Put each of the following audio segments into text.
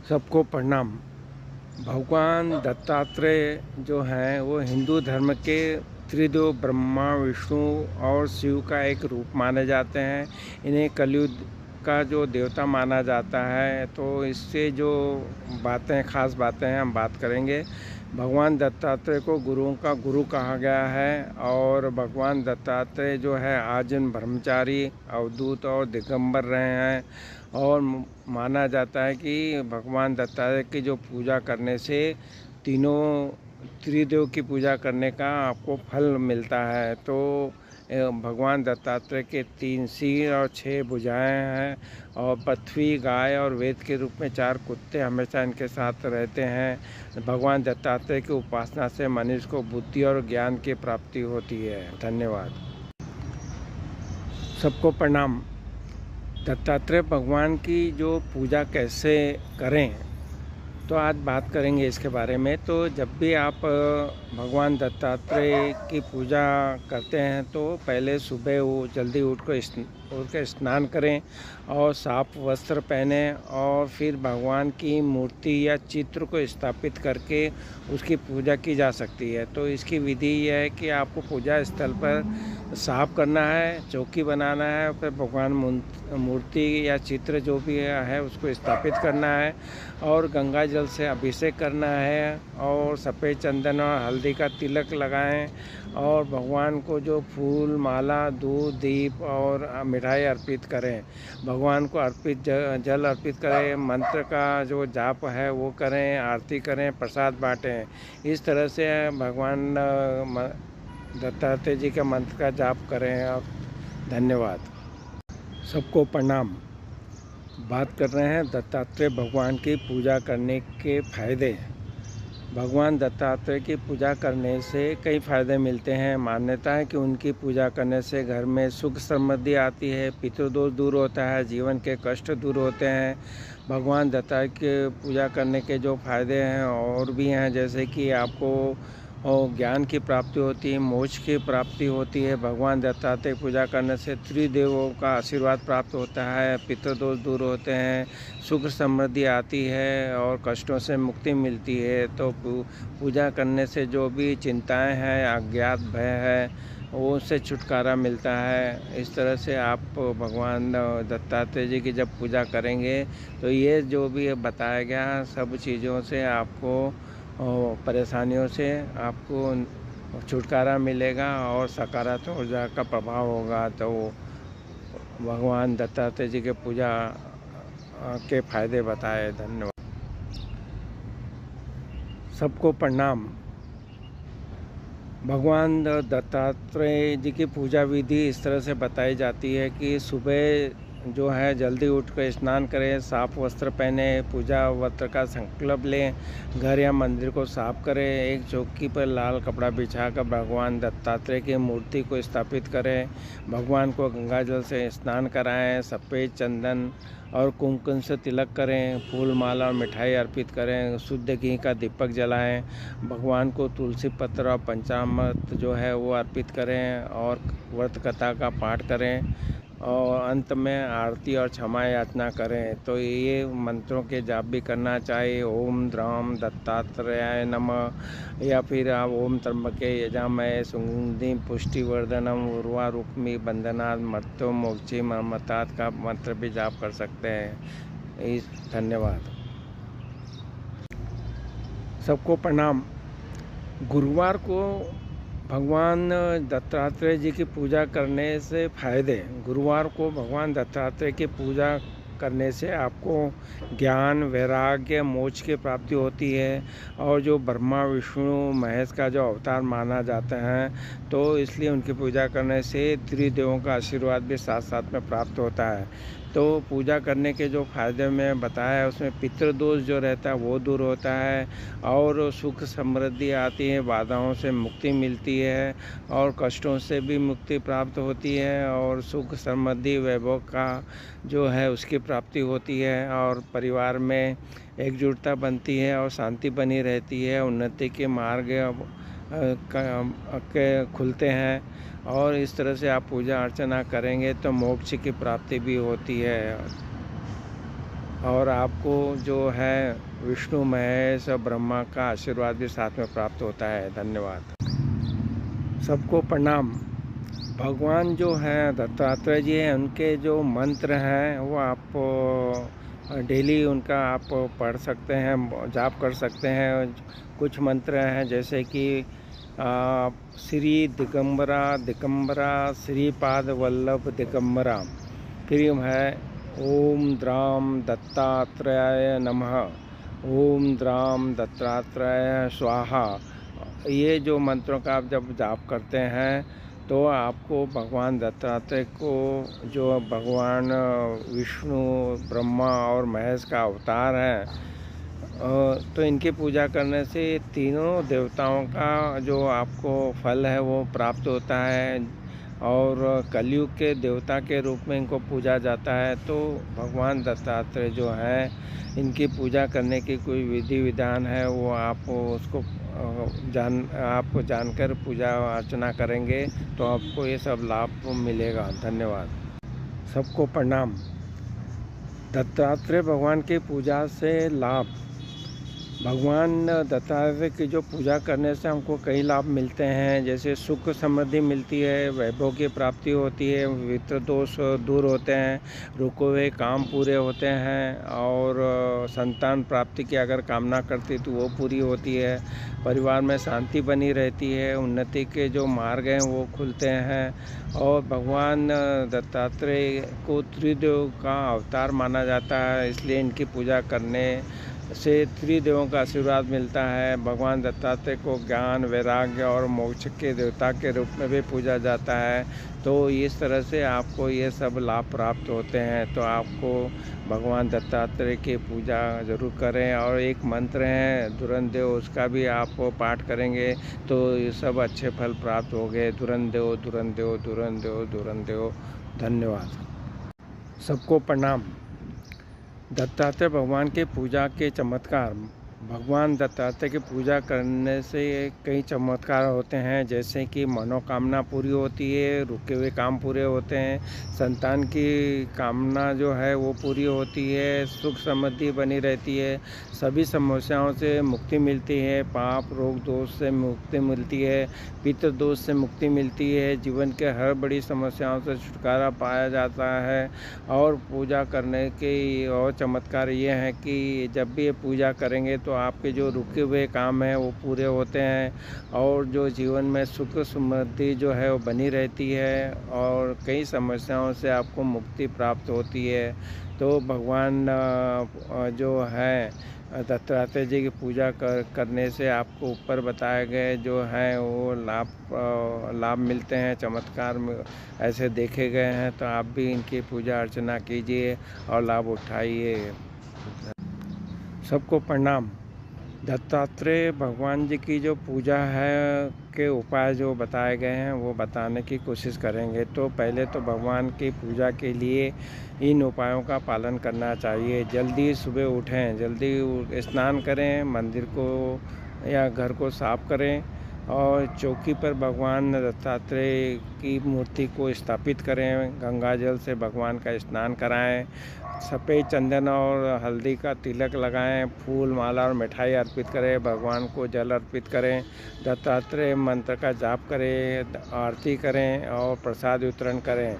सबको प्रणाम। भगवान दत्तात्रेय जो हैं वो हिंदू धर्म के त्रिदेव ब्रह्मा, विष्णु और शिव का एक रूप माने जाते हैं। इन्हें कलयुग का जो देवता माना जाता है। तो इससे जो बातें, खास बातें हैं, हम बात करेंगे। भगवान दत्तात्रेय को गुरुओं का गुरु कहा गया है। और भगवान दत्तात्रेय जो है आजीवन ब्रह्मचारी, अवधूत और दिगंबर रहे हैं। और माना जाता है कि भगवान दत्तात्रेय की जो पूजा करने से तीनों त्रिदेव की पूजा करने का आपको फल मिलता है। तो भगवान दत्तात्रेय के 3 सिर और 6 भुजाएं हैं। और पृथ्वी, गाय और वेद के रूप में 4 कुत्ते हमेशा इनके साथ रहते हैं। भगवान दत्तात्रेय की उपासना से मनुष्य को बुद्धि और ज्ञान की प्राप्ति होती है। धन्यवाद। सबको प्रणाम। दत्तात्रेय भगवान की जो पूजा कैसे करें, तो आज बात करेंगे इसके बारे में। तो जब भी आप भगवान दत्तात्रेय की पूजा करते हैं तो पहले सुबह वो जल्दी उठ कर स्नान करें और साफ वस्त्र पहने और फिर भगवान की मूर्ति या चित्र को स्थापित करके उसकी पूजा की जा सकती है। तो इसकी विधि यह है कि आपको पूजा स्थल पर साफ करना है, चौकी बनाना है, फिर भगवान मूर्ति या चित्र जो भी है उसको स्थापित करना है और गंगा जल से अभिषेक करना है और सफ़ेद चंदन और हल्दी का तिलक लगाएं और भगवान को जो फूल, माला, दूध, दीप और मिठाई अर्पित करें। भगवान को जल अर्पित करें, मंत्र का जो जाप है वो करें, आरती करें, प्रसाद बांटें। इस तरह से भगवान दत्तात्रेय जी के मंत्र का जाप करें। और धन्यवाद। सबको प्रणाम। बात कर रहे हैं दत्तात्रेय भगवान की पूजा करने के फायदे। भगवान दत्तात्रेय की पूजा करने से कई फायदे मिलते हैं। मान्यता है कि उनकी पूजा करने से घर में सुख समृद्धि आती है, पितृदोष दूर होता है, जीवन के कष्ट दूर होते हैं। भगवान दत्तात्रेय की पूजा करने के जो फायदे हैं और भी हैं, जैसे कि आपको और ज्ञान की प्राप्ति होती है, मोक्ष की प्राप्ति होती है। भगवान दत्तात्रेय पूजा करने से त्रिदेवों का आशीर्वाद प्राप्त होता है, पितृदोष दूर होते हैं, सुख समृद्धि आती है और कष्टों से मुक्ति मिलती है। तो पूजा करने से जो भी चिंताएं हैं, अज्ञात भय है, वो उससे छुटकारा मिलता है। इस तरह से आप भगवान दत्तात्रेय जी की जब पूजा करेंगे तो ये जो भी बताया गया सब चीज़ों से आपको और परेशानियों से आपको छुटकारा मिलेगा और सकारात्मक ऊर्जा का प्रभाव होगा। तो भगवान दत्तात्रेय जी के पूजा के फायदे बताए। धन्यवाद। सबको प्रणाम। भगवान दत्तात्रेय जी की पूजा विधि इस तरह से बताई जाती है कि सुबह जो है जल्दी उठकर स्नान करें, साफ वस्त्र पहने, पूजा वस्त्र का संकल्प लें, घर या मंदिर को साफ करें, एक चौकी पर लाल कपड़ा बिछाकर भगवान दत्तात्रेय की मूर्ति को स्थापित करें, भगवान को गंगा जल से स्नान कराएं, सफ़ेद चंदन और कुमकुम से तिलक करें, फूल, माला और मिठाई अर्पित करें, शुद्ध घी का दीपक जलाएं, भगवान को तुलसी पत्र और पंचामृत जो है वो अर्पित करें और व्रत कथा का पाठ करें और अंत में आरती और क्षमा याचना करें। तो ये मंत्रों के जाप भी करना चाहिए। ओम द्राम दत्तात्रेयाय नमः, या फिर आप ओम त्र्यंबके यजामहे सुगंधिं पुष्टिवर्धनम उर्वारुक्मि बंधनात् मृत्योर् मोक्षे मामृतात् का मंत्र भी जाप कर सकते हैं। धन्यवाद। सबको प्रणाम। गुरुवार को भगवान दत्तात्रेय जी की पूजा करने से फायदे। गुरुवार को भगवान दत्तात्रेय की पूजा करने से आपको ज्ञान, वैराग्य, मोक्ष की प्राप्ति होती है। और जो ब्रह्मा, विष्णु, महेश का जो अवतार माना जाता है, तो इसलिए उनकी पूजा करने से त्रिदेवों का आशीर्वाद भी साथ साथ में प्राप्त होता है। तो पूजा करने के जो फायदे में बताया है उसमें पितृदोष जो रहता है वो दूर होता है और सुख समृद्धि आती है, बाधाओं से मुक्ति मिलती है और कष्टों से भी मुक्ति प्राप्त होती है और सुख समृद्धि वैभव का जो है उसकी प्राप्ति होती है और परिवार में एकजुटता बनती है और शांति बनी रहती है। उन्नति के मार्ग के खुलते हैं और इस तरह से आप पूजा अर्चना करेंगे तो मोक्ष की प्राप्ति भी होती है। और आपको जो है विष्णु महेश और ब्रह्मा का आशीर्वाद भी साथ में प्राप्त होता है। धन्यवाद। सबको प्रणाम। भगवान जो हैं दत्तात्रेय जी हैं, उनके जो मंत्र हैं वो आप डेली उनका आप पढ़ सकते हैं, जाप कर सकते हैं। कुछ मंत्र हैं जैसे कि श्री दिगंबरा दिगंबरा श्रीपाद वल्लभ दिगंबरा। फिर है ओम द्राम दत्तात्रेयाय नमः, ओम द्राम दत्तात्रेय स्वाहा। ये जो मंत्रों का आप जब जाप करते हैं तो आपको भगवान दत्तात्रेय को, जो भगवान विष्णु ब्रह्मा और महेश का अवतार है, तो इनकी पूजा करने से तीनों देवताओं का जो आपको फल है वो प्राप्त होता है। और कलयुग के देवता के रूप में इनको पूजा जाता है। तो भगवान दत्तात्रेय जो है, इनकी पूजा करने की कोई विधि विधान है वो आप उसको आपको जानकर पूजा अर्चना करेंगे तो आपको ये सब लाभ मिलेगा। धन्यवाद। सबको प्रणाम। दत्तात्रेय भगवान की पूजा से लाभ। भगवान दत्तात्रेय की जो पूजा करने से हमको कई लाभ मिलते हैं, जैसे सुख समृद्धि मिलती है, वैभव की प्राप्ति होती है, वित्र दोष दूर होते हैं, रुके हुए काम पूरे होते हैं, और संतान प्राप्ति की अगर कामना करती तो वो पूरी होती है। परिवार में शांति बनी रहती है, उन्नति के जो मार्ग हैं वो खुलते हैं। और भगवान दत्तात्रेय को त्रिदेव का अवतार माना जाता है, इसलिए इनकी पूजा करने से त्रिदेवों का आशीर्वाद मिलता है। भगवान दत्तात्रेय को ज्ञान, वैराग्य और मोक्ष के देवता के रूप में भी पूजा जाता है। तो इस तरह से आपको ये सब लाभ प्राप्त होते हैं। तो आपको भगवान दत्तात्रेय की पूजा ज़रूर करें। और एक मंत्र है दुरंदेव, उसका भी आप पाठ करेंगे तो ये सब अच्छे फल प्राप्त होंगे। दुरंदेव दुरंदेव दुरंदेव दुरंदेव। धन्यवाद। सबको प्रणाम। दत्तात्रेय भगवान के पूजा के चमत्कार। भगवान दत्तात्रेय की पूजा करने से कई चमत्कार होते हैं, जैसे कि मनोकामना पूरी होती है, रुके हुए काम पूरे होते हैं, संतान की कामना जो है वो पूरी होती है, सुख समृद्धि बनी रहती है, सभी समस्याओं से मुक्ति मिलती है, पाप रोग दोष से मुक्ति मिलती है, पितृ दोष से मुक्ति मिलती है, जीवन के हर बड़ी समस्याओं से छुटकारा पाया जाता है। और पूजा करने के और चमत्कार ये हैं कि जब भी ये पूजा करेंगे तो आपके जो रुके हुए काम हैं वो पूरे होते हैं, और जो जीवन में सुख समृद्धि जो है वो बनी रहती है, और कई समस्याओं से आपको मुक्ति प्राप्त होती है। तो भगवान जो है दत्तात्रेय जी की पूजा करने से आपको ऊपर बताए गए जो हैं वो लाभ मिलते हैं, चमत्कार में ऐसे देखे गए हैं। तो आप भी इनकी पूजा अर्चना कीजिए और लाभ उठाइए। सबको प्रणाम। दत्तात्रेय भगवान जी की जो पूजा है के उपाय जो बताए गए हैं वो बताने की कोशिश करेंगे। तो पहले तो भगवान की पूजा के लिए इन उपायों का पालन करना चाहिए। जल्दी सुबह उठें, जल्दी स्नान करें, मंदिर को या घर को साफ करें, और चौकी पर भगवान दत्तात्रेय की मूर्ति को स्थापित करें। गंगा जल से भगवान का स्नान कराएं, सफ़ेद चंदन और हल्दी का तिलक लगाएं, फूल माला और मिठाई अर्पित करें, भगवान को जल अर्पित करें, दत्तात्रेय मंत्र का जाप करें, आरती करें और प्रसाद वितरण करें।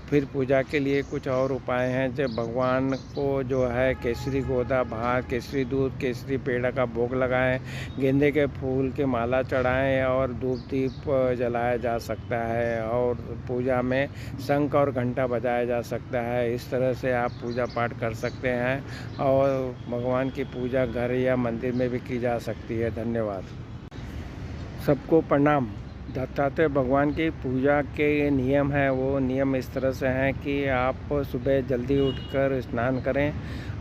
फिर पूजा के लिए कुछ और उपाय हैं। जब भगवान को जो है केसरी गोदा भात, केसरी दूध, केसरी पेड़ा का भोग लगाएं, गेंदे के फूल की माला चढ़ाएं और धूप दीप जलाया जा सकता है, और पूजा में शंख और घंटा बजाया जा सकता है। इस तरह से आप पूजा पाठ कर सकते हैं, और भगवान की पूजा घर या मंदिर में भी की जा सकती है। धन्यवाद। सबको प्रणाम। दत्तात्रेय भगवान की पूजा के नियम है, वो नियम इस तरह से हैं कि आप सुबह जल्दी उठकर स्नान करें,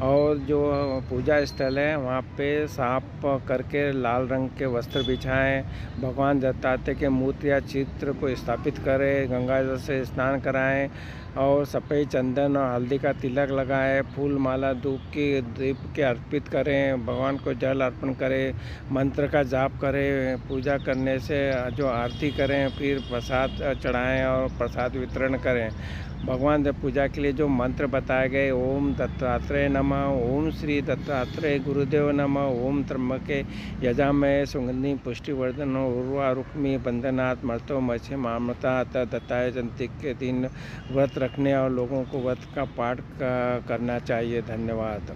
और जो पूजा स्थल है वहाँ पे साफ करके लाल रंग के वस्त्र बिछाएं, भगवान दत्तात्रेय के मूर्ति या चित्र को स्थापित करें, गंगा जल से स्नान कराएं, और सफ़ेद चंदन और हल्दी का तिलक लगाएं, फूल माला दीप के अर्पित करें, भगवान को जल अर्पण करें, मंत्र का जाप करें। पूजा करने से जो आरती करें, फिर प्रसाद चढ़ाएं और प्रसाद वितरण करें। भगवान दत्त पूजा के लिए जो मंत्र बताए गए, ओम दत्तात्रेय नमः, ओम श्री दत्तात्रेय गुरुदेव नमः, ओम त्र्यंबके यजामहे सुगंधि पुष्टिवर्धन उर्वारुक्मी बंधनात् मर्तो मत्स्य मामृता दत्ताय जयंती के दिन व्रत रखने और लोगों को व्रत का पाठ करना चाहिए। धन्यवाद।